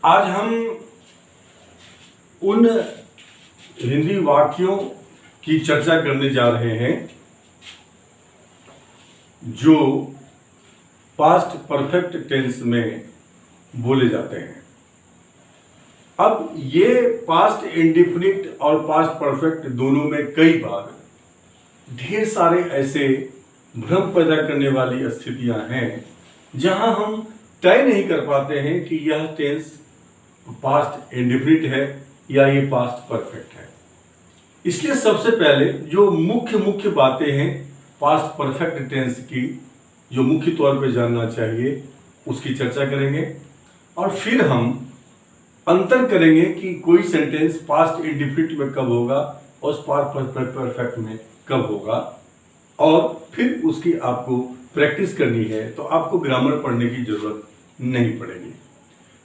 आज हम उन हिंदी वाक्यों की चर्चा करने जा रहे हैं जो पास्ट परफेक्ट टेंस में बोले जाते हैं। अब ये पास्ट इंडिफिनिट और पास्ट परफेक्ट दोनों में कई बार ढेर सारे ऐसे भ्रम पैदा करने वाली स्थितियां हैं जहां हम तय नहीं कर पाते हैं कि यह टेंस पास्ट इंडिफिनिट है या ये पास्ट परफेक्ट है। इसलिए सबसे पहले जो मुख्य बातें हैं पास्ट परफेक्ट टेंस की, जो मुख्य तौर पे जानना चाहिए, उसकी चर्चा करेंगे और फिर हम अंतर करेंगे कि कोई सेंटेंस पास्ट इंडिफिनिट में कब होगा और पास्ट परफेक्ट में कब होगा, और फिर उसकी आपको प्रैक्टिस करनी है तो आपको ग्रामर पढ़ने की जरूरत नहीं पड़ेगी,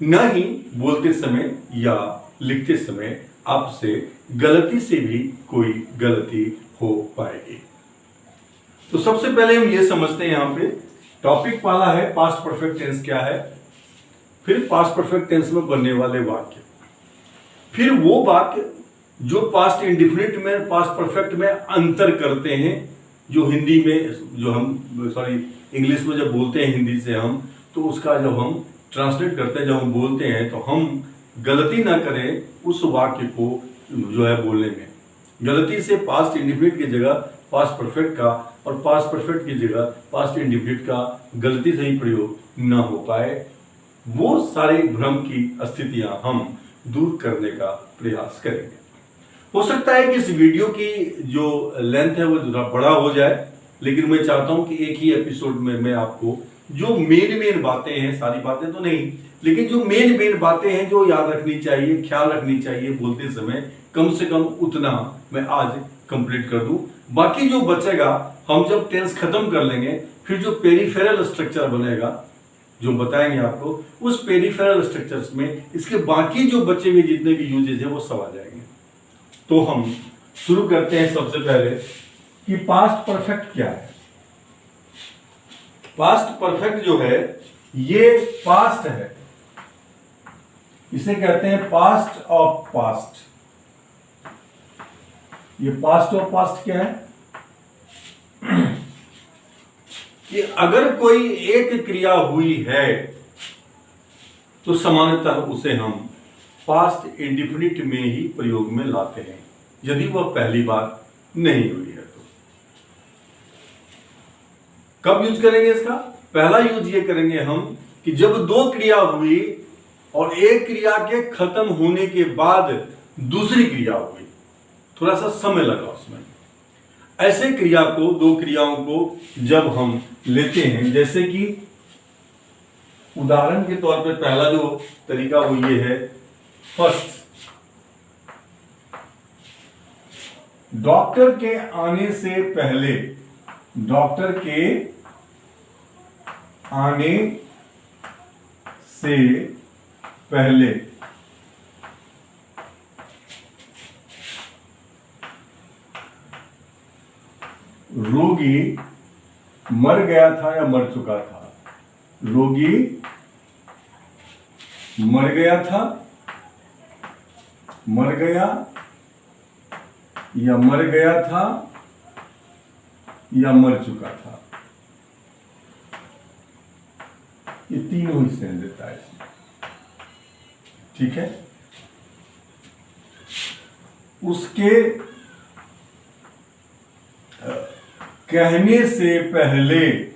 न ही बोलते समय या लिखते समय आपसे गलती से भी कोई गलती हो पाएगी। तो सबसे पहले हम ये समझते हैं, यहां पे टॉपिक वाला है पास्ट परफेक्ट टेंस क्या है, फिर पास्ट परफेक्ट टेंस में बनने वाले वाक्य, फिर वो वाक्य जो पास्ट इंडिफिनिट में पास्ट परफेक्ट में अंतर करते हैं, जो हिंदी में जो हम इंग्लिश में जब बोलते हैं हिंदी से हम, तो उसका जब हम ट्रांसलेट करते हैं, जब हम बोलते हैं तो हम गलती ना करें उस वाक्य को जो है बोलने में, गलती से पास्ट इंडिफिनिट की जगह पास्ट परफेक्ट का और पास्ट परफेक्ट की जगह पास्ट इंडिफिनिट का गलती से ही प्रयोग ना हो पाए, वो सारे भ्रम की स्थितियां हम दूर करने का प्रयास करेंगे। हो सकता है कि इस वीडियो की जो लेंथ है वो थोड़ा बड़ा हो जाए, लेकिन मैं चाहता हूं कि एक ही एपिसोड में मैं आपको जो मेन बातें हैं, सारी बातें तो नहीं, लेकिन जो मेन बातें हैं जो याद रखनी चाहिए, ख्याल रखनी चाहिए बोलते समय, कम से कम उतना मैं आज कंप्लीट कर दूं। बाकी जो बचेगा हम जब टेंस खत्म कर लेंगे, फिर जो पेरिफेरल स्ट्रक्चर बनेगा जो बताएंगे आपको, उस पेरिफेरल स्ट्रक्चर्स में इसके बाकी जो बचे हुए जितने भी यूजेज हैं वो सब आ जाएंगे। तो हम शुरू करते हैं सबसे पहले कि पास्ट परफेक्ट क्या है। पास्ट परफेक्ट जो है ये पास्ट है, इसे कहते हैं पास्ट ऑफ पास्ट। ये पास्ट ऑफ पास्ट क्या है कि अगर कोई एक क्रिया हुई है तो सामान्यतः उसे हम पास्ट इंडिफिनिट में ही प्रयोग में लाते हैं, यदि वह पहली बार नहीं हुई है तो। कब यूज करेंगे इसका? पहला यूज ये करेंगे हम कि जब दो क्रिया हुई और एक क्रिया के खत्म होने के बाद दूसरी क्रिया हुई, थोड़ा सा समय लगा उसमें। ऐसे क्रिया को, दो क्रियाओं को जब हम लेते हैं, जैसे कि उदाहरण के तौर पे पहला जो तरीका वो ये है, फर्स्ट, डॉक्टर के आने से पहले, डॉक्टर के आने से पहले रोगी मर गया था या मर चुका था? रोगी मर गया था, मर गया या मर गया था या मर चुका था, ये तीनों हिस्से देता है इसमें। ठीक है, उसके कहने से पहले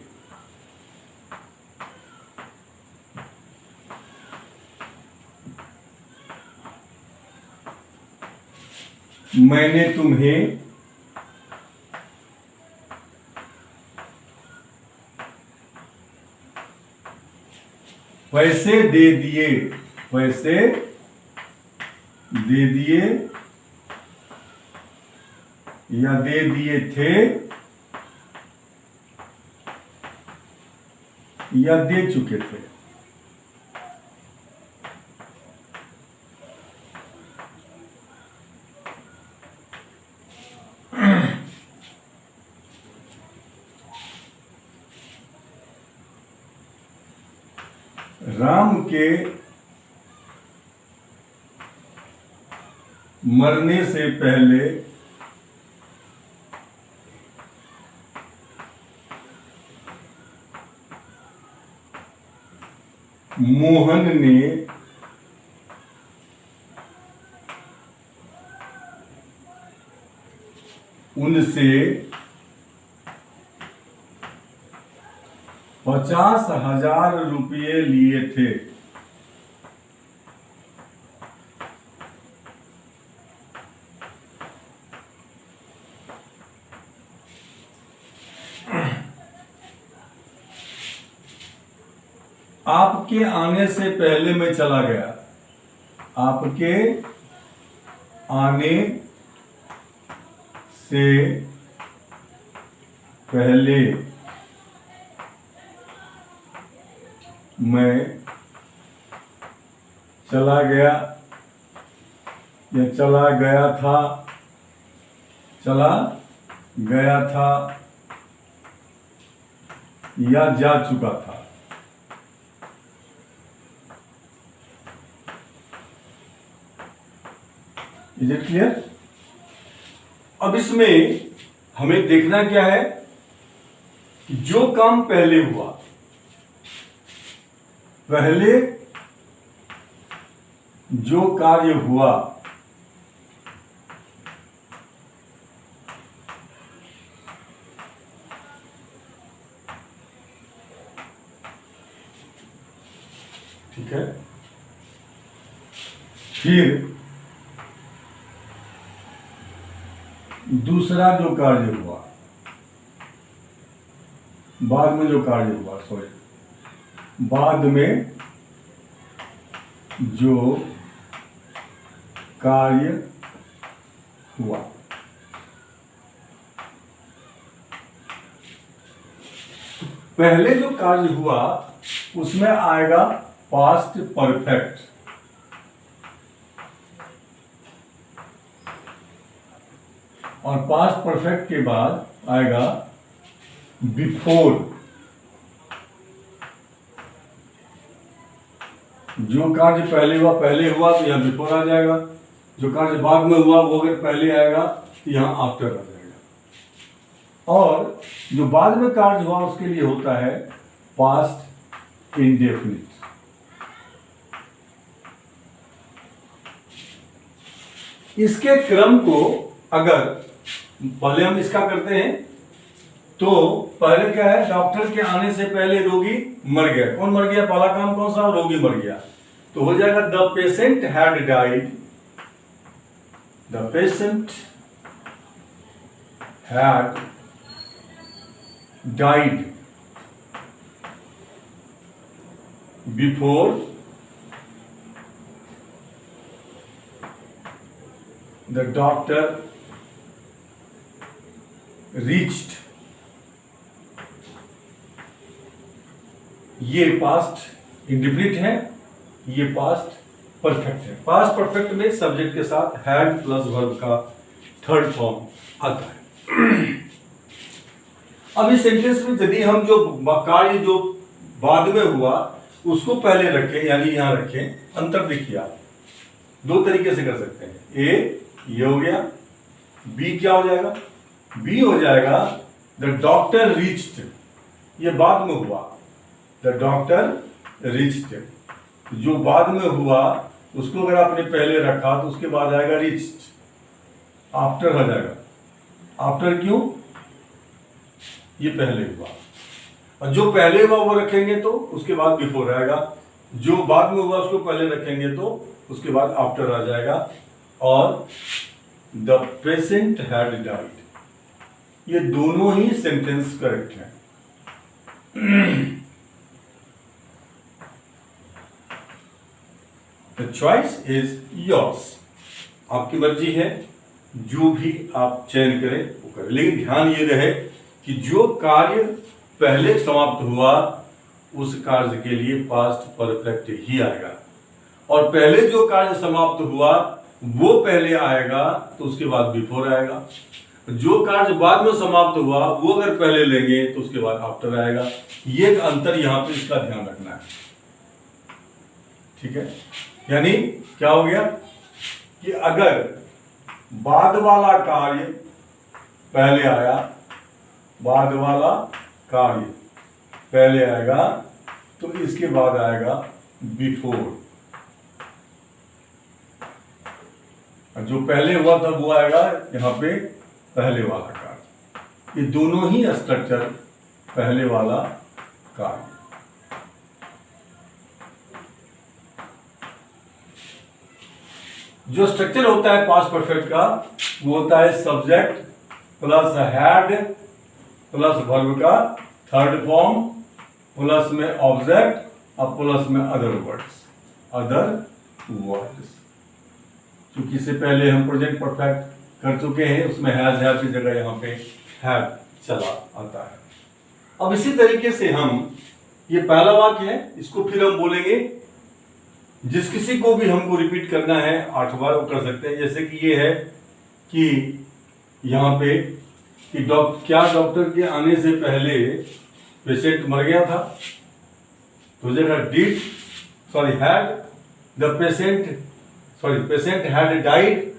मैंने तुम्हें पैसे दे दिए, पैसे दे दिए या दे दिए थे या दे चुके थे। राम के मरने से पहले मोहन ने उनसे 50,000 रुपये लिए थे। आपके आने से पहले मैं चला गया। आपके आने से पहले मैं चला गया या चला गया था, चला गया था या जा चुका था। Is it clear? अब इसमें हमें देखना क्या है कि जो काम पहले हुआ, पहले जो कार्य हुआ ठीक है, फिर दूसरा जो कार्य हुआ, बाद में जो कार्य हुआ, बाद में जो कार्य हुआ, पहले जो कार्य हुआ उसमें आएगा पास्ट परफेक्ट, और पास्ट परफेक्ट के बाद आएगा बिफोर। जो कार्य पहले हुआ तो यहां बिफोर आ जाएगा, जो कार्य बाद में हुआ वो अगर पहले आएगा तो यहां आफ्टर आ जाएगा, और जो बाद में कार्य हुआ उसके लिए होता है पास्ट इंडेफिनिट। इसके क्रम को अगर पहले हम इसका करते हैं तो पहले क्या है, डॉक्टर के आने से पहले रोगी मर गया। कौन मर गया? पहला काम कौन सा? रोगी मर गया। तो हो जाएगा the patient had died, the patient had died before the doctor reached. ये पास्ट इंडेफिनिट है, ये पास्ट परफेक्ट है। पास्ट परफेक्ट में सब्जेक्ट के साथ हैड प्लस वर्ब का थर्ड फॉर्म आता है। अब इस सेंटेंस में यदि हम जो कार्य जो बाद में हुआ उसको पहले रखें, यानी यहां रखें, अंतर देखिए आप दो तरीके से कर सकते हैं। ए ये हो गया, बी क्या हो जाएगा? बी हो जाएगा द डॉक्टर रीच्ड, ये बाद में हुआ, द डॉक्टर रीच्ड। जो बाद में हुआ उसको अगर आपने पहले रखा तो उसके बाद आएगा रीच्ड, आफ्टर आ जाएगा। आफ्टर क्यों? ये पहले हुआ, और जो पहले हुआ वो रखेंगे तो उसके बाद बिफोर आएगा, जो बाद में हुआ उसको पहले रखेंगे तो उसके बाद आफ्टर आ जाएगा। और द पेशेंट हैड डाइड, ये दोनों ही सेंटेंस करेक्ट है। द चॉइस इज योर्स, आपकी मर्जी है, जो भी आप चयन करें वो करें, लेकिन ध्यान ये रहे कि जो कार्य पहले समाप्त हुआ उस कार्य के लिए पास्ट परफेक्ट ही आएगा, और पहले जो कार्य समाप्त हुआ वो पहले आएगा तो उसके बाद बिफोर आएगा। जो कार्य बाद में समाप्त हुआ वो अगर पहले लेंगे तो उसके बाद आफ्टर आएगा। ये एक अंतर यहां पे इसका ध्यान रखना है, ठीक है। यानी क्या हो गया कि अगर बाद वाला कार्य पहले आया, बाद वाला कार्य पहले आएगा, तो इसके बाद आएगा बिफोर। जो पहले हुआ था वो आएगा यहां पे पहले वाला कार्य। ये दोनों ही स्ट्रक्चर पहले वाला कार्य। जो स्ट्रक्चर होता है पास्ट परफेक्ट का वो होता है subject plus had plus verb का थर्ड फॉर्म प्लस में ऑब्जेक्ट और प्लस में अदर वर्ड्स। क्योंकि इससे पहले हम प्रेजेंट परफेक्ट कर चुके हैं, उसमें हैज हैव की जगह यहाँ पे हैव चला आता है। अब इसी तरीके से हम ये पहला वाक्य है, इसको फिर हम बोलेंगे। जिस किसी को भी हमको रिपीट करना है 8 बार वो कर सकते हैं। जैसे कि ये है कि यहाँ पे कि क्या डॉक्टर के आने से पहले पेशेंट मर गया था, तो जगह had the patient had died.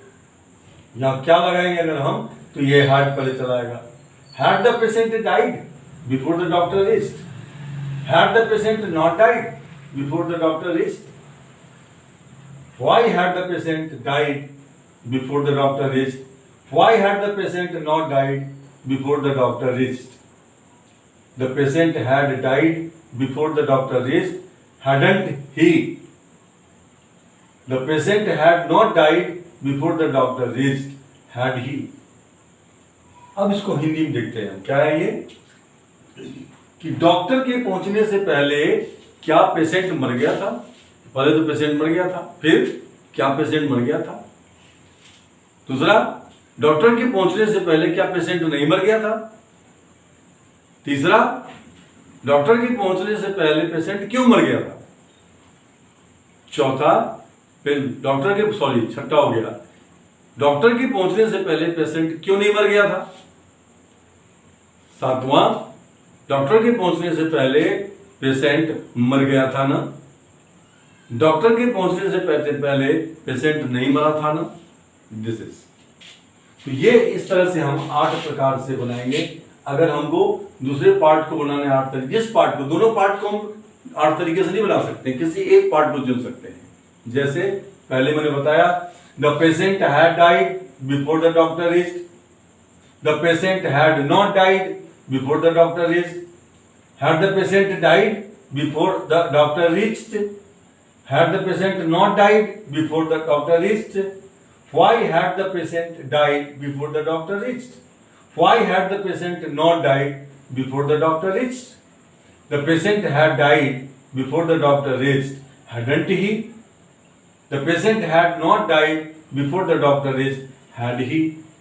यहाँ क्या लगाएंगे अगर हम, तो ये हैड पहले चलाएगा। Had the patient died before the doctor reached, had the patient not died before the doctor reached, why had the patient died before the doctor reached, why had the patient not died before the doctor reached, the patient had died before the doctor reached, hadn't he, the patient had not died before the doctor reached, had he। अब इसको हिंदी में देखते हैं। क्या है ये कि doctor के पहुंचने से पहले क्या पेशेंट मर गया था? पहले तो पेशेंट मर गया था, फिर क्या पेशेंट मर गया था? दूसरा, डॉक्टर के पहुंचने से पहले क्या पेशेंट नहीं मर गया था? तीसरा, डॉक्टर के पहुंचने से पहले पेशेंट क्यों मर गया था? चौथा, छठा हो गया, डॉक्टर के पहुंचने से पहले पेशेंट क्यों नहीं मर गया था? सातवां, डॉक्टर के पहुंचने से पहले पेशेंट मर गया था ना? डॉक्टर के पहुंचने से पहले पेशेंट नहीं मरा था ना? This is. तो ये इस तरह से हम 8 प्रकार से बनाएंगे। अगर हमको दूसरे पार्ट को बनाने 8 तरीके, जिस पार्ट को, दोनों पार्ट को हम 8 तरीके से नहीं बना सकते, किसी एक पार्ट को चुन सकते हैं। जैसे पहले मैंने बताया, the patient had died before the doctor reached, the patient had not died before the doctor reached, had the patient died before the doctor reached, had the patient not died before the doctor reached, why had the patient died before the doctor reached, why had the patient not died before the doctor reached, the patient had died before the doctor reached, hadn't he, the patient had not died before the doctor reached, had he।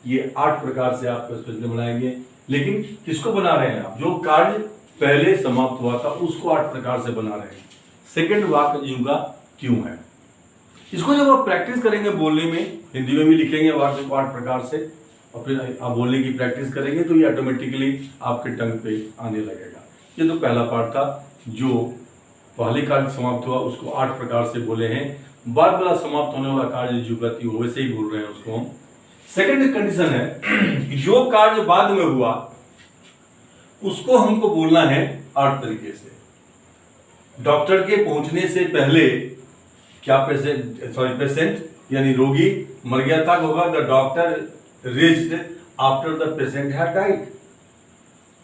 ये 8 प्रकार से आप प्रश्न बनाएंगे। लेकिन किसको बना रहे हैं आप? जो कार्य पहले समाप्त हुआ था उसको 8 प्रकार से बना रहे हैं। सेकंड वाक्य युगा क्यों है, इसको जब आप प्रैक्टिस करेंगे बोलने में, हिंदी में भी लिखेंगे वाक्य को 8 प्रकार से और फिर आप बोलने की प्रैक्टिस करेंगे तो ये ऑटोमेटिकली आपके टंग पे आने लगेगा। ये तो पहला पार्ट था, जो पहले कार्य समाप्त हुआ उसको 8 प्रकार से बोले हैं। बाद वाला समाप्त होने वाला कार्य जो गति हो वैसे ही बोल रहे हैं उसको हम। सेकंड कंडीशन है कि जो कार्य बाद में हुआ उसको हमको बोलना है 8 तरीके से। डॉक्टर के पहुंचने से पहले क्या पेशेंट यानी रोगी मर गया था, होगा the doctor reached after the patient had died।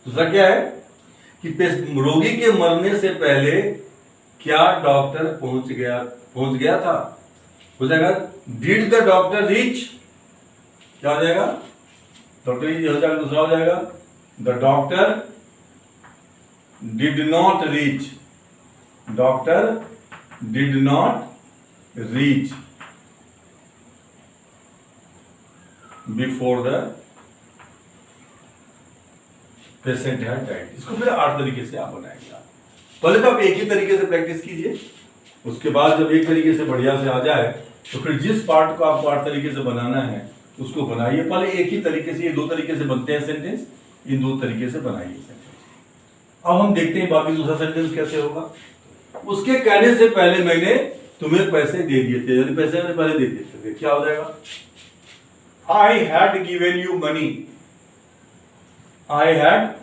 दूसरा क्या है कि रोगी के मरने से पहले क्या डॉक्टर पहुंच गया था? हो जाएगा डिड द डॉक्टर रीच, क्या हो जाएगा? डॉक्टर रीच हो जाएगा। दूसरा हो जाएगा the doctor did not reach, doctor did not reach before the patient had died. इसको फिर 8 तरीके से आप बनाएंगे। पहले तो आप एक ही तरीके से प्रैक्टिस कीजिए, उसके बाद जब एक तरीके से बढ़िया से आ जाए तो फिर जिस पार्ट को आपको 8 तरीके से बनाना है उसको बनाइए। पहले एक ही तरीके से, ये 2 तरीके से बनते हैं सेंटेंस, इन 2 तरीके से बनाइए सेंटेंस। अब हम देखते हैं बाकी दूसरा सेंटेंस कैसे होगा। उसके कहने से पहले मैंने तुम्हें पैसे दे दिए थे, यानी पैसे मैंने पहले दे दिए थे, क्या हो जाएगा? I had given you money. I had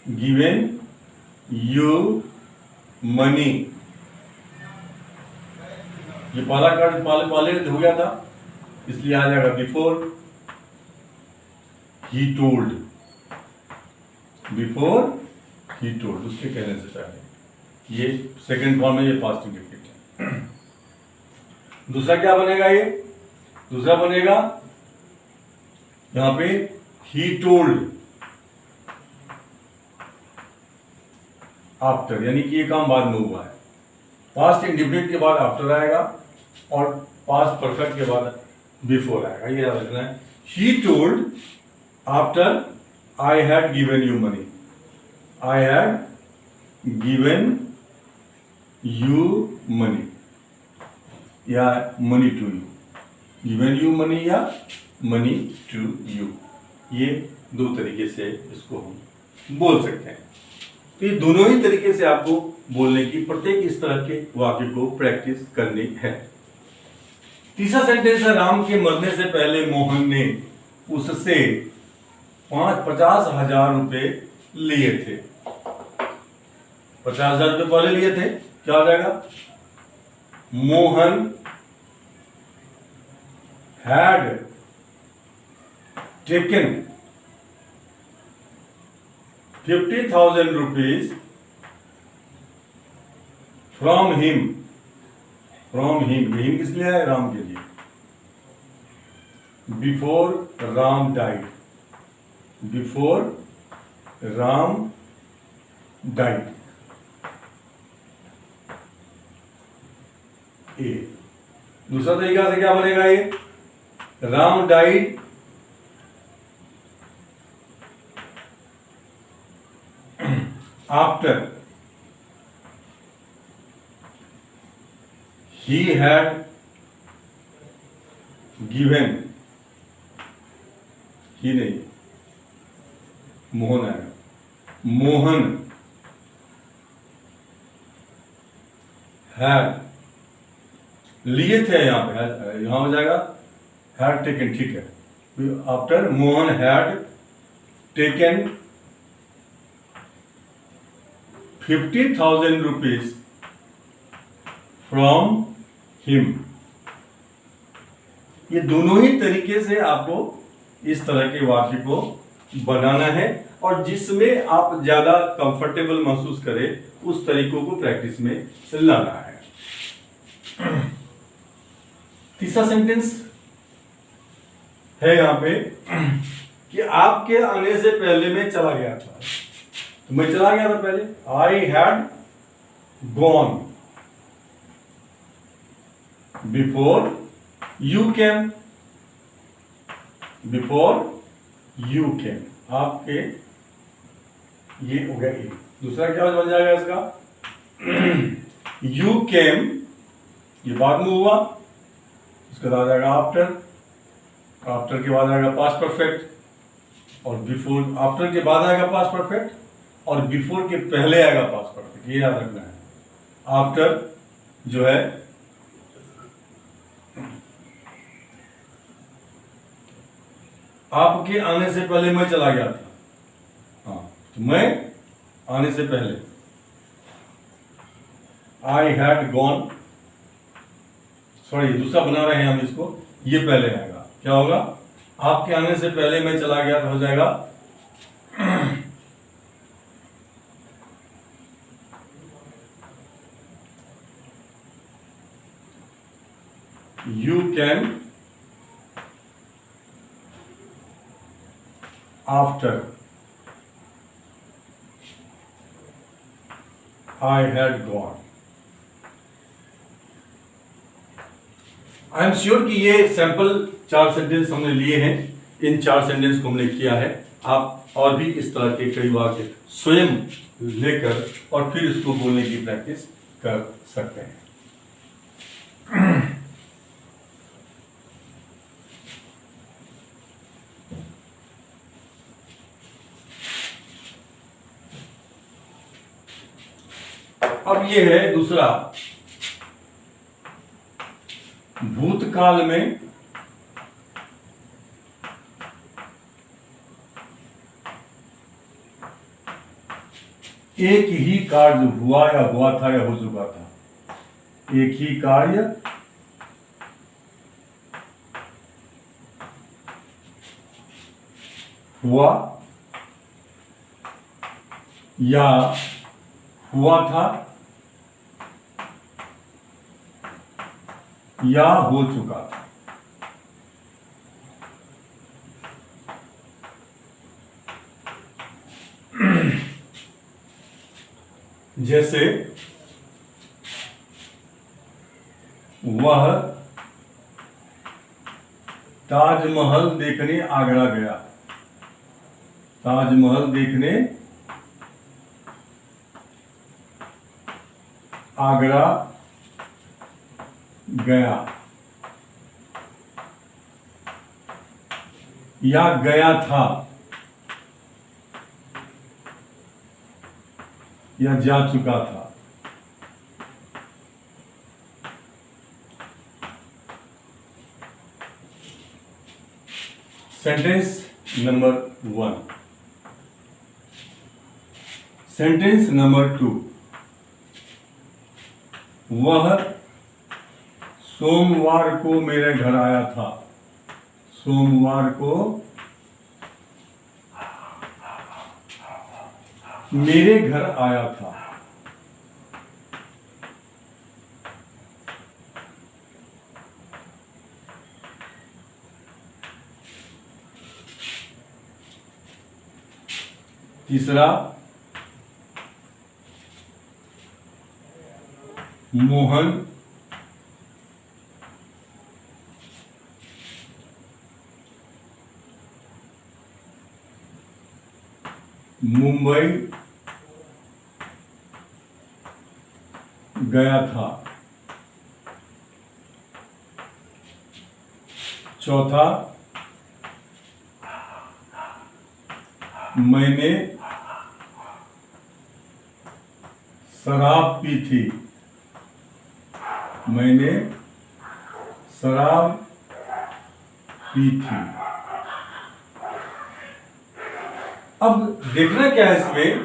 given you money. ये पहला कार्ड पहले हो गया था, इसलिए आ जाएगा before he told. Before he told, उसके कहने से पहले। ये सेकंड फॉर्म में, ये पास्ट इंडिफिनिट है। दूसरा क्या बनेगा? ये दूसरा बनेगा यहां पे ही टोल्ड आफ्टर, यानी कि ये काम बाद में हुआ है। पास्ट इंडिफिनिट के बाद आफ्टर आएगा और पास्ट परफेक्ट के बाद बिफोर आएगा, ये याद रखना है। He told after I had given you money. I had given you money या money to you. Given you money या मनी टू यू, ये दो तरीके से इसको हम बोल सकते हैं। तो ये दोनों ही तरीके से आपको बोलने की, प्रत्येक इस तरह के वाक्य को प्रैक्टिस करनी है। तीसरा सेंटेंस है, राम के मरने से पहले मोहन ने उससे 50,000 रुपए लिए थे। 50,000 रुपए पहले लिए थे, क्या हो जाएगा? Mohan had taken 50,000 rupees from him। Him किस लिए है? राम के लिए। Before Ram died. Before Ram died. ए दूसरा तरीका से क्या बनेगा? ये Ram died after he had given, he नहीं, मोहन आएगा। मोहन had लिए थे, यहां पे यहां हो जाएगा had taken, ठीक है। After Mohan had taken 50,000 rupees from him। ये दोनों ही तरीके से आपको इस तरह के वाक्य को बनाना है, और जिसमें आप ज्यादा कंफर्टेबल महसूस करें उस तरीकों को प्रैक्टिस में लाना है। तीसरा सेंटेंस है यहां पे कि आपके आने से पहले मैं चला गया था। तो मैं चला गया था पहले, I had gone before you came. Before you came, आपके, ये हो गया ए। दूसरा क्या बन जाएगा इसका? यू केम, ये बाद में हुआ, उसके बाद आ जाएगा आफ्टर। आफ्टर के बाद आएगा पास्ट परफेक्ट, और बिफोर, आफ्टर के बाद आएगा पास्ट परफेक्ट, और बिफोर के पहले आएगा पास्ट परफेक्ट, ये याद रखना है। आफ्टर जो है आपके आने से पहले मैं चला गया था, हाँ, तो मैं आने से पहले आई हैड गॉन, सॉरी दूसरा बना रहे हैं हम इसको, ये पहले आएगा। क्या होगा? आपके आने से पहले मैं चला गया था, हो जाएगा you can after I had gone। I am sure कि ये सैंपल 4 सेंटेंस हमने लिए हैं। इन 4 सेंटेंस को हमने किया है। आप और भी इस तरह के कई वाक्य स्वयं लेकर और फिर इसको बोलने की प्रैक्टिस कर सकते हैं। अब ये है दूसरा, भूतकाल में एक ही कार्य हुआ या हुआ था या हो चुका था, एक ही कार्य हुआ या हुआ था या हो चुका था। जैसे वह ताजमहल देखने आगरा गया, ताजमहल देखने आगरा गया या गया था या जा चुका था। Sentence number 1। सेंटेंस नंबर 2, वह सोमवार को मेरे घर आया था, सोमवार को मेरे घर आया था। तीसरा, मोहन मुंबई गया था। चौथा, मैंने शराब पी थी, मैंने शराब पी थी। अब देखना क्या है इसमें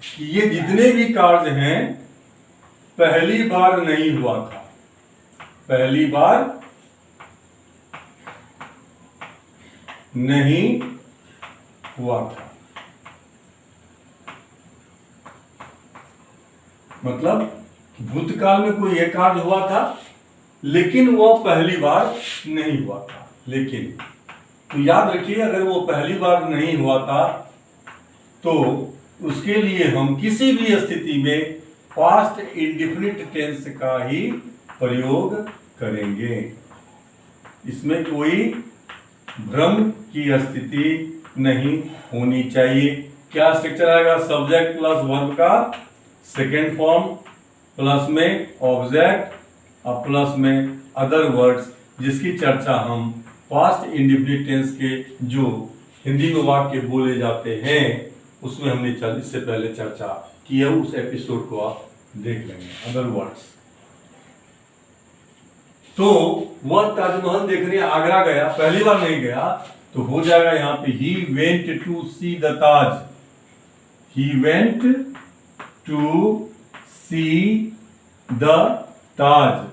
कि ये जितने भी कार्य हैं पहली बार नहीं हुआ था, पहली बार नहीं हुआ था। मतलब भूतकाल में कोई एक कार्य हुआ था लेकिन वह पहली बार नहीं हुआ था। लेकिन तो याद रखिए, अगर वो पहली बार नहीं हुआ था तो उसके लिए हम किसी भी स्थिति में पास्ट इंडेफिनिट टेंस का ही प्रयोग करेंगे। इसमें कोई भ्रम की स्थिति नहीं होनी चाहिए। क्या स्ट्रक्चर आएगा? सब्जेक्ट प्लस वर्ब का सेकेंड फॉर्म, प्लस में ऑब्जेक्ट और प्लस में अदर वर्ड्स, जिसकी चर्चा हम पास्ट इंडेफिनिट टेंस के जो हिंदी में वाक्य बोले जाते हैं उसमें हमने इससे पहले चर्चा की है। उस एपिसोड को आप देख लेंगे। अदर वर्ड्स, तो वह ताजमहल देखने आगरा गया, पहली बार नहीं गया, तो हो जाएगा यहां पे he went to see the Taj, he went to see the Taj.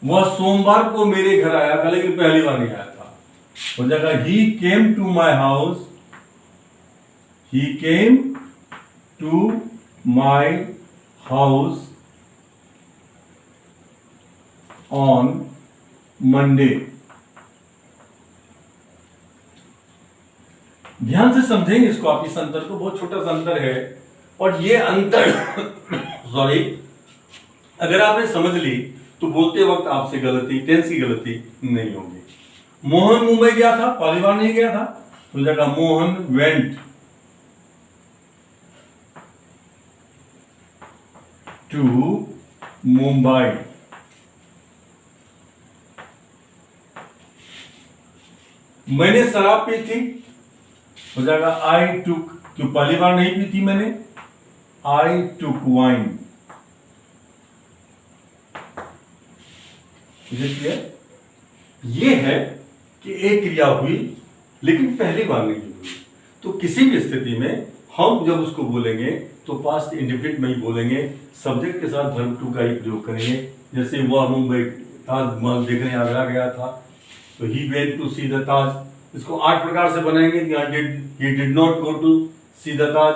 वह सोमवार को मेरे घर आया था लेकिन पहली बार नहीं आया था, हो जाएगा he came to my house, he came to my house on Monday. ध्यान से समझेंगे इसको, आप इस अंतर को, बहुत छोटा सा अंतर है और ये अंतर सॉरी, अगर आपने समझ ली तो बोलते वक्त आपसे गलती, टेंस की गलती नहीं होगी। मोहन मुंबई गया था, पहली बार नहीं गया था, तो जगह मोहन वेंट टू मुंबई। मैंने शराब पी थी, हो जाएगा आई टुक, क्यों पहली बार नहीं पी थी मैंने, आई टुक वाइन। ये है कि एक क्रिया हुई लेकिन पहली बार नहीं हुई। तो किसी भी स्थिति में हम जब उसको बोलेंगे तो पास्ट इंडेफिनिट में ही बोलेंगे, सब्जेक्ट के साथ वर्ब टू का ही प्रयोग करेंगे। जैसे वह मुंबई ताजमहल देखने आगरा गया था, तो he went to see the Taj. इसको 8 प्रकार से बनाएंगे। He did not go to see the Taj,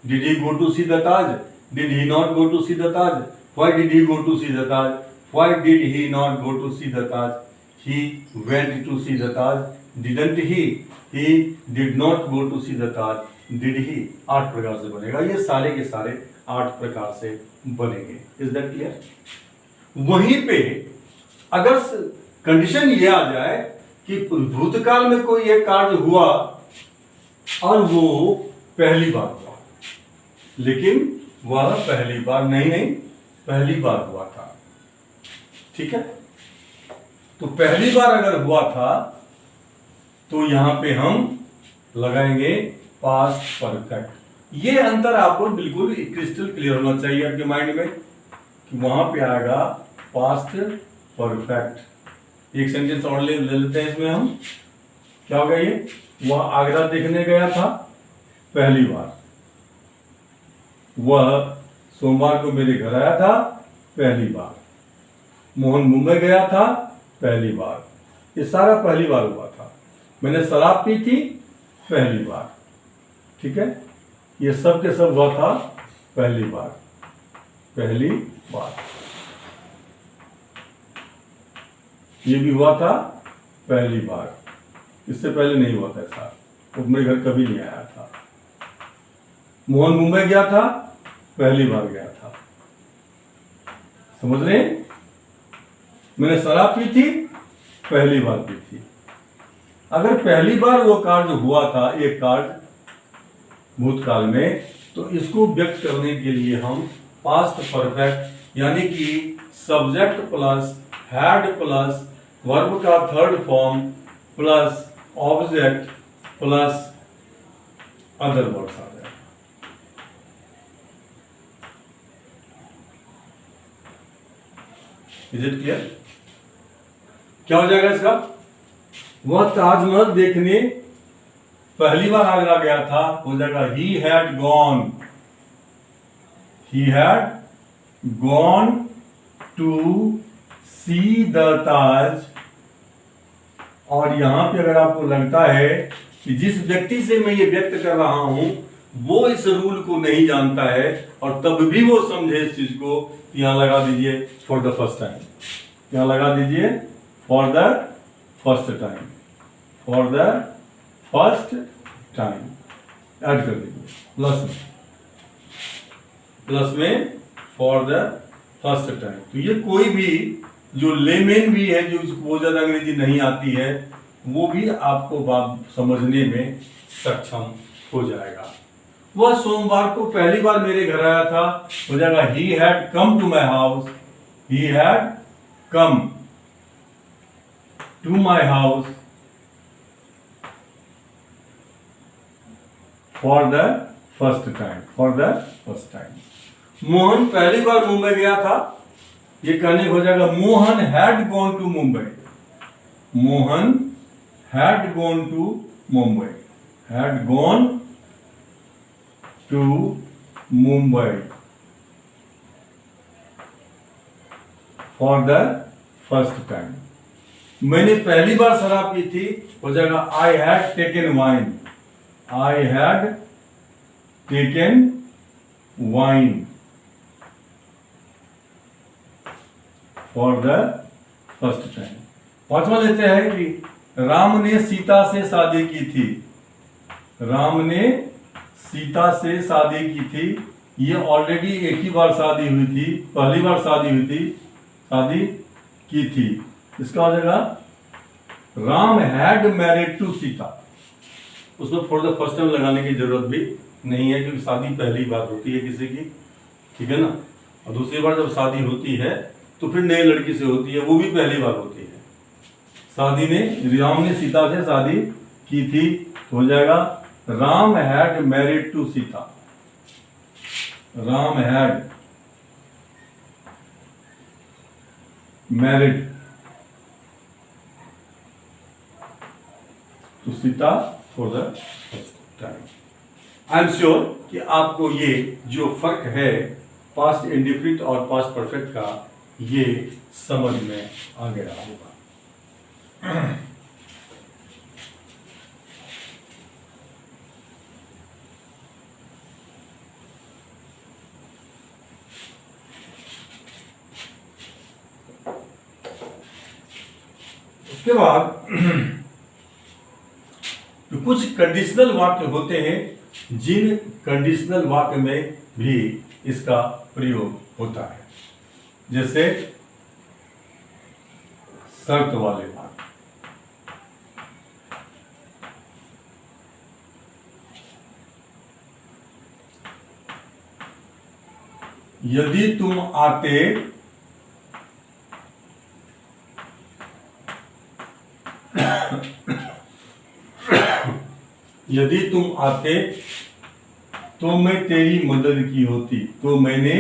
did he go to see the Taj, did he not go to see the Taj, why did he go to see the Taj, why did he not go to see the Taj, he went to see the Taj, didn't he did not go to see the Taj, did ही। 8 प्रकार से बनेगा। ये सारे के सारे 8 प्रकार से बनेंगे। Is that clear? वहीं पे अगर कंडीशन ये आ जाए कि भूतकाल में कोई एक कार्य हुआ और वो पहली बार हुआ, लेकिन वह पहली बार नहीं पहली बार हुआ था, ठीक है? तो पहली बार अगर हुआ था तो यहां पे हम लगाएंगे पास्ट परफेक्ट। ये अंतर आपको बिल्कुल क्रिस्टल क्लियर होना चाहिए आपके माइंड में कि वहां पे आएगा पास्ट परफेक्ट। एक सेंटेंस और ले लेते हैं इसमें हम। क्या होगा ये? वह आगरा देखने गया था पहली बार, वह सोमवार को मेरे घर आया था पहली बार, मोहन मुंबई गया था पहली बार। ये सारा पहली बार हुआ था। मैंने शराब पी थी पहली बार, ठीक है? ये सब के सब हुआ था पहली बार, पहली बार। ये भी हुआ था पहली बार, इससे पहले नहीं हुआ था ऐसा। वो मेरे घर कभी नहीं आया था। मोहन मुंबई गया था पहली बार गया था, समझ रहे? मैंने शराब पी थी पहली बार पी थी। अगर पहली बार वो कार्य हुआ था, एक कार्य भूतकाल में, तो इसको व्यक्त करने के लिए हम पास्ट परफेक्ट यानी कि subject plus had plus verb का third form plus object plus other words आ जाएगा। Is it clear? क्या हो जाएगा इसका? वह ताजमहल देखने पहली बार आगरा गया था, हो जाएगा he had gone to see the ताज। और यहां पे अगर आपको लगता है कि जिस व्यक्ति से मैं ये व्यक्त कर रहा हूं वो इस रूल को नहीं जानता है और तब भी वो समझे इस चीज को, यहां लगा दीजिए फॉर द फर्स्ट टाइम। यहां लगा दीजिए for the first time, for the first time add कर दीजिए प्लस में फॉर द फर्स्ट टाइम। तो ये कोई भी जो लेमेन भी है, जो बहुत ज्यादा अंग्रेजी नहीं आती है, वो भी आपको बात समझने में सक्षम हो जाएगा। वह सोमवार को पहली बार मेरे घर आया था, हो जाएगा he had come to my house, he had come to my house for the first time, for the first time। Mohan पहली बार मुंबई गया था, ये कहने हो जाएगा Mohan had gone to Mumbai, Mohan had gone to Mumbai, had gone to Mumbai for the first time. मैंने पहली बार शराब पी थी, हो जाएगा I had taken wine, I had taken wine for the first time. पांचवा लेते हैं कि राम ने सीता से शादी की थी, राम ने सीता से शादी की थी। ये ऑलरेडी एक ही बार शादी हुई थी, पहली बार शादी हुई थी, शादी की थी। इसका हो जाएगा Ram had married to Sita. उसमें फॉर द फर्स्ट टाइम लगाने की जरूरत भी नहीं है क्योंकि शादी पहली बार होती है किसी की, ठीक है ना। और दूसरी बार जब शादी होती है तो फिर नई लड़की से होती है, वो भी पहली बार होती है। शादी ने राम ने सीता से शादी की थी, तो हो जाएगा Ram had married to Sita, Ram had married to Sita for the first time. I am sure कि आपको ये जो फर्क है पास्ट इंडिफिनिट और पास्ट परफेक्ट का ये समझ में आ गया होगा। उसके बाद तो कुछ कंडीशनल वाक्य होते हैं जिन कंडीशनल वाक्य में भी इसका प्रयोग होता है, जैसे शर्त वाले वाक्य। यदि तुम आते यदि तुम आते तो मैं तेरी मदद की होती, तो मैंने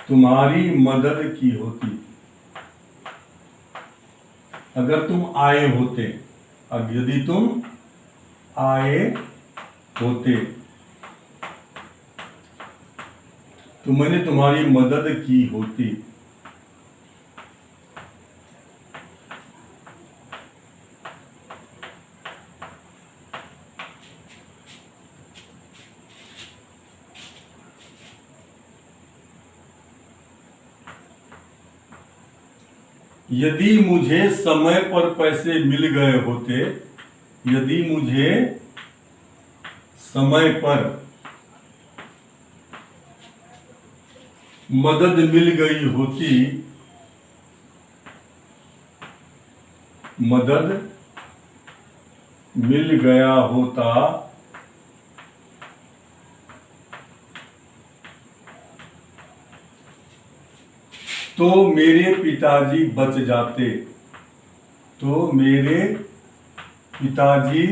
तुम्हारी मदद की होती। अगर तुम आए होते, अब यदि तुम आए होते तो मैंने तुम्हारी मदद की होती। यदि मुझे समय पर पैसे मिल गए होते, यदि मुझे समय पर मदद मिल गई होती, मदद मिल गया होता तो मेरे पिताजी बच जाते, तो मेरे पिताजी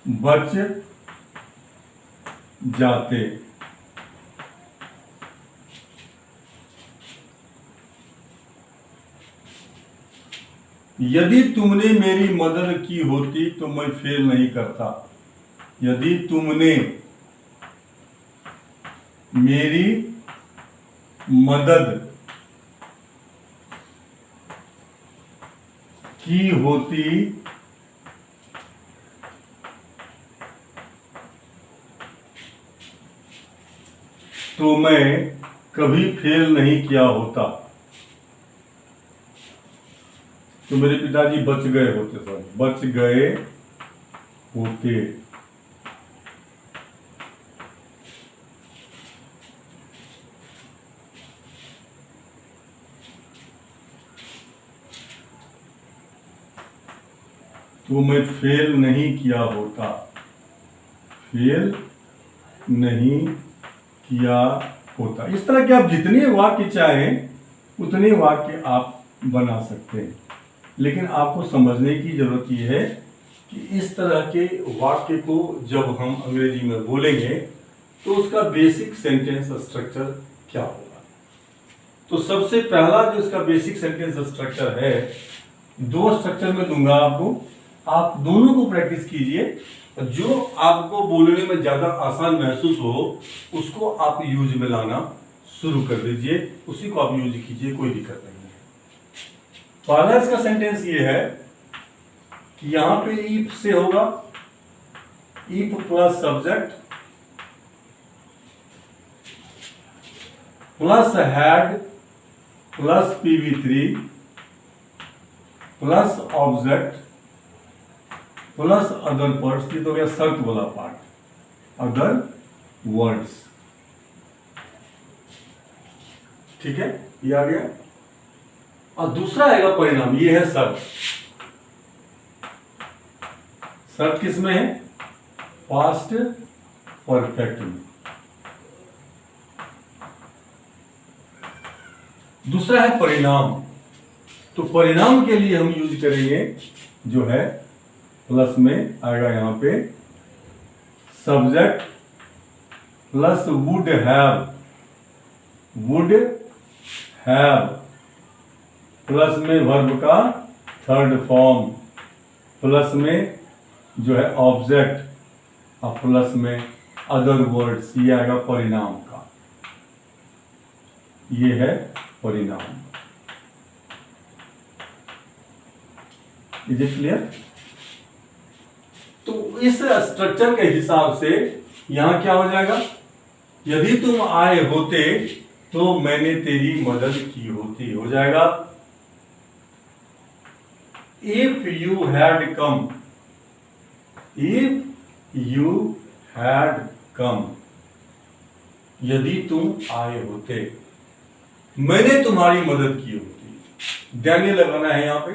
बच जाते। यदि तुमने मेरी मदद की होती तो मैं फेल नहीं करता। यदि तुमने मेरी मदद की होती तो मैं कभी फेल नहीं किया होता। तो मेरे पिताजी बच गए होते, सर बच गए होते। तो मैं फेल नहीं किया होता, फेल नहीं किया होता। इस तरह के आप जितने वाक्य चाहें उतने वाक्य आप बना सकते हैं, लेकिन आपको समझने की जरूरत यह है कि इस तरह के वाक्य को जब हम अंग्रेजी में बोलेंगे तो उसका बेसिक सेंटेंस स्ट्रक्चर क्या होगा। तो सबसे पहला जो इसका बेसिक सेंटेंस स्ट्रक्चर है, दो स्ट्रक्चर में दूंगा आपको, आप दोनों को प्रैक्टिस कीजिए। जो आपको बोलने में ज्यादा आसान महसूस हो उसको आप यूज में लाना शुरू कर दीजिए, उसी को आप यूज कीजिए, कोई दिक्कत नहीं है। पहला इसका सेंटेंस ये है कि यहां पे इफ से होगा, if plus subject plus had plus PV3 plus object plus other words. ये तो गया शर्त वाला पार्ट, अदर वर्ड्स। ठीक है, ये आ गया। और दूसरा आएगा परिणाम, ये है शर्त। शर्त किस में है? पास्ट परफेक्ट में। दूसरा है परिणाम। तो परिणाम के लिए हम यूज करेंगे जो है प्लस में आएगा यहां पे subject plus would have plus में वर्ब का थर्ड फॉर्म, प्लस में जो है ऑब्जेक्ट और प्लस में अदर वर्ड्स, ये आएगा परिणाम का, ये है परिणाम। Is it clear? तो इस स्ट्रक्चर के हिसाब से यहां क्या हो जाएगा, यदि तुम आए होते तो मैंने तेरी मदद की होती, हो जाएगा if you had come, if you had come, यदि तुम आए होते, मैंने तुम्हारी मदद की होती। ध्यान लगाना है यहां पे,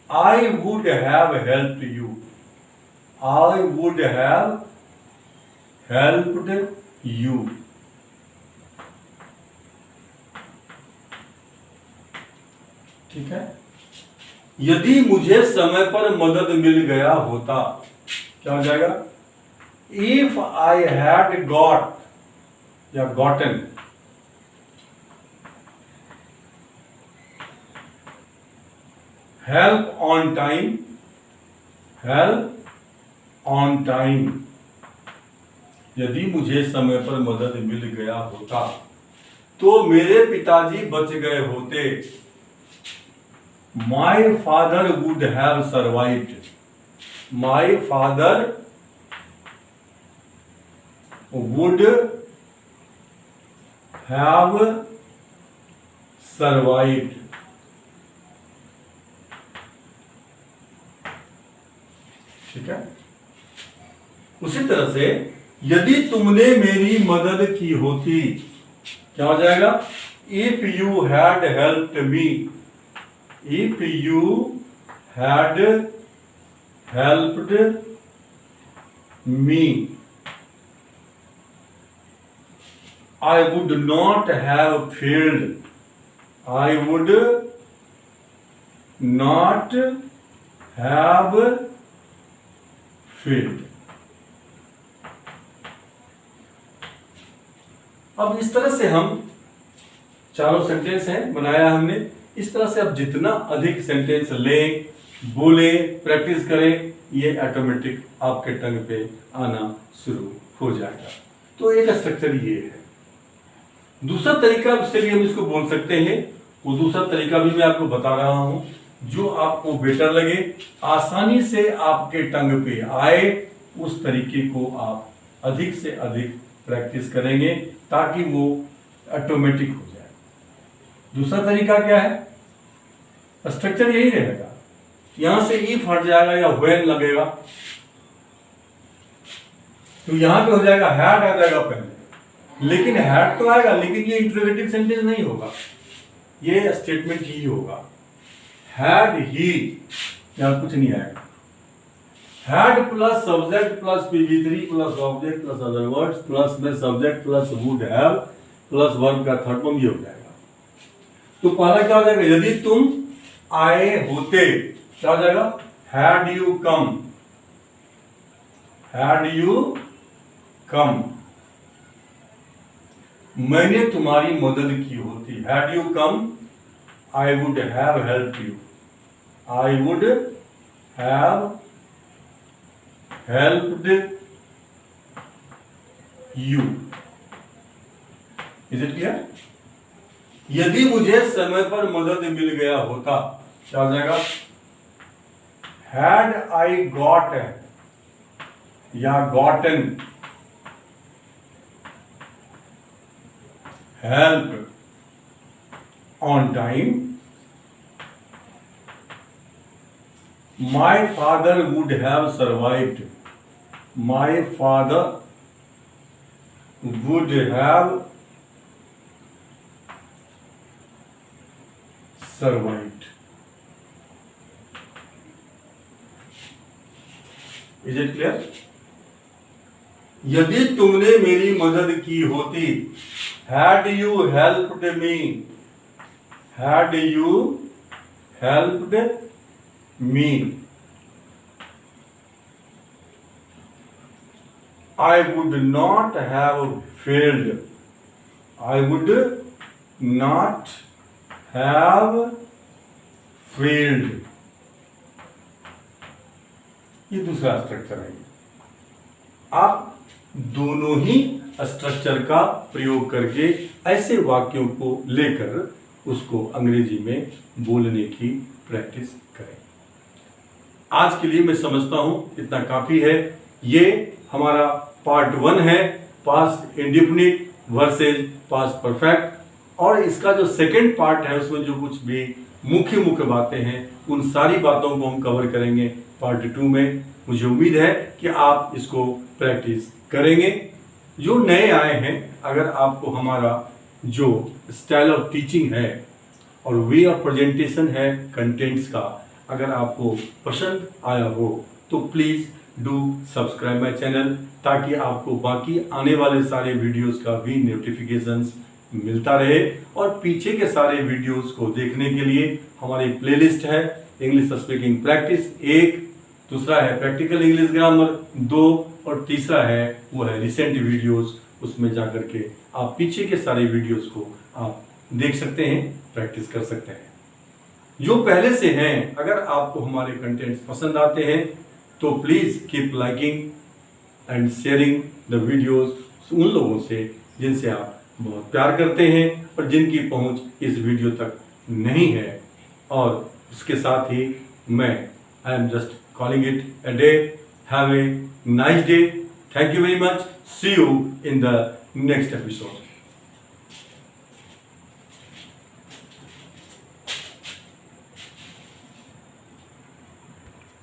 I would have helped you, I would have helped you. ठीक है, यदि मुझे समय पर मदद मिल गया होता, क्या हो जाएगा, इफ आई हैड गॉट या gotten, help on time, help on time, यदि मुझे समय पर मदद मिल गया होता तो मेरे पिताजी बच गए होते। My father would have survived, my father would have survived. ठीक है, उसी तरह से यदि तुमने मेरी मदद की होती, क्या हो जाएगा, if you had helped me, if you had helped me, I would not have failed, I would not have failed. अब इस तरह से हम चारों सेंटेंस हैं बनाया हमने, इस तरह से अब जितना अधिक सेंटेंस लें, बोले, प्रैक्टिस करें, ये ऑटोमेटिक आपके टंग पे आना शुरू हो जाएगा। तो एक स्ट्रक्चर ये है। दूसरा तरीका से भी हम इसको बोल सकते हैं, वो दूसरा तरीका भी मैं आपको बता रहा हूं, जो आपको बेटर लगे, आसानी से आपके टंग पे आए, उस तरीके को आप अधिक से अधिक प्रैक्टिस करेंगे ताकि वो ऑटोमेटिक हो जाए। दूसरा तरीका क्या है, स्ट्रक्चर यही रहेगा, यहां से इफ हट जाएगा या व्हेन लगेगा, तो यहां पे हो जाएगा हैड आ जाएगा पहले, लेकिन हैड तो आएगा, लेकिन ये इंटरोगेटिव सेंटेंस नहीं होगा, ये स्टेटमेंट ही होगा। हैड ही, यहां कुछ नहीं आएगा। Had plus subject plus PV3 plus object plus other words plus में subject plus would have plus verb का थर्ड फॉर्म, ये हो जाएगा। तो पहला क्या हो जाएगा, यदि तुम आए होते, क्या हो जाएगा, had you come, had you come, मैंने तुम्हारी मदद की होती, had you come I would have helped you, I would have helped you। Is it clear? यदि मुझे समय पर मदद मिल गया होता, क्या हो जाएगा, had I got या gotten help on time, my father would have survived, my father would have survived। Is it clear? यदि तुमने मेरी मदद की होती, had you helped me, had you helped me, I would not have failed, I would not have field, ये दूसरा structure है। आप दोनों ही स्ट्रक्चर का प्रयोग करके ऐसे वाक्यों को लेकर उसको अंग्रेजी में बोलने की प्रैक्टिस करें। आज के लिए मैं समझता हूं इतना काफी है। ये हमारा पार्ट 1 है, past indefinite versus past perfect, और इसका जो सेकंड पार्ट है उसमें जो कुछ भी मुख्य बातें हैं उन सारी बातों को हम कवर करेंगे पार्ट 2 में। मुझे उम्मीद है कि आप इसको प्रैक्टिस करेंगे। जो नए आए हैं, अगर आपको हमारा जो स्टाइल ऑफ टीचिंग है और वे ऑफ प्रेजेंटेशन है कंटेंट्स का, अगर आपको पसंद आया हो तो please do subscribe my channel, ताकि आपको बाकी आने वाले सारे वीडियोस का भी नोटिफिकेशंस मिलता रहे। और पीछे के सारे वीडियोस को देखने के लिए हमारी प्लेलिस्ट है इंग्लिश स्पीकिंग प्रैक्टिस 1, दूसरा है प्रैक्टिकल इंग्लिश ग्रामर 2, और तीसरा है वो है रिसेंट वीडियोस। उसमें जाकर के आप पीछे के सारे वीडियोस को आप देख सकते हैं, प्रैक्टिस कर सकते हैं। जो पहले से हैं, अगर आपको हमारे कंटेंट्स पसंद आते हैं तो please keep liking and sharing the videos उन लोगों से जिनसे आप बहुत प्यार करते हैं और जिनकी पहुंच इस वीडियो तक नहीं है। और उसके साथ ही मैं I am just calling it a day. Have a nice day. Thank you very much. See you in the next episode.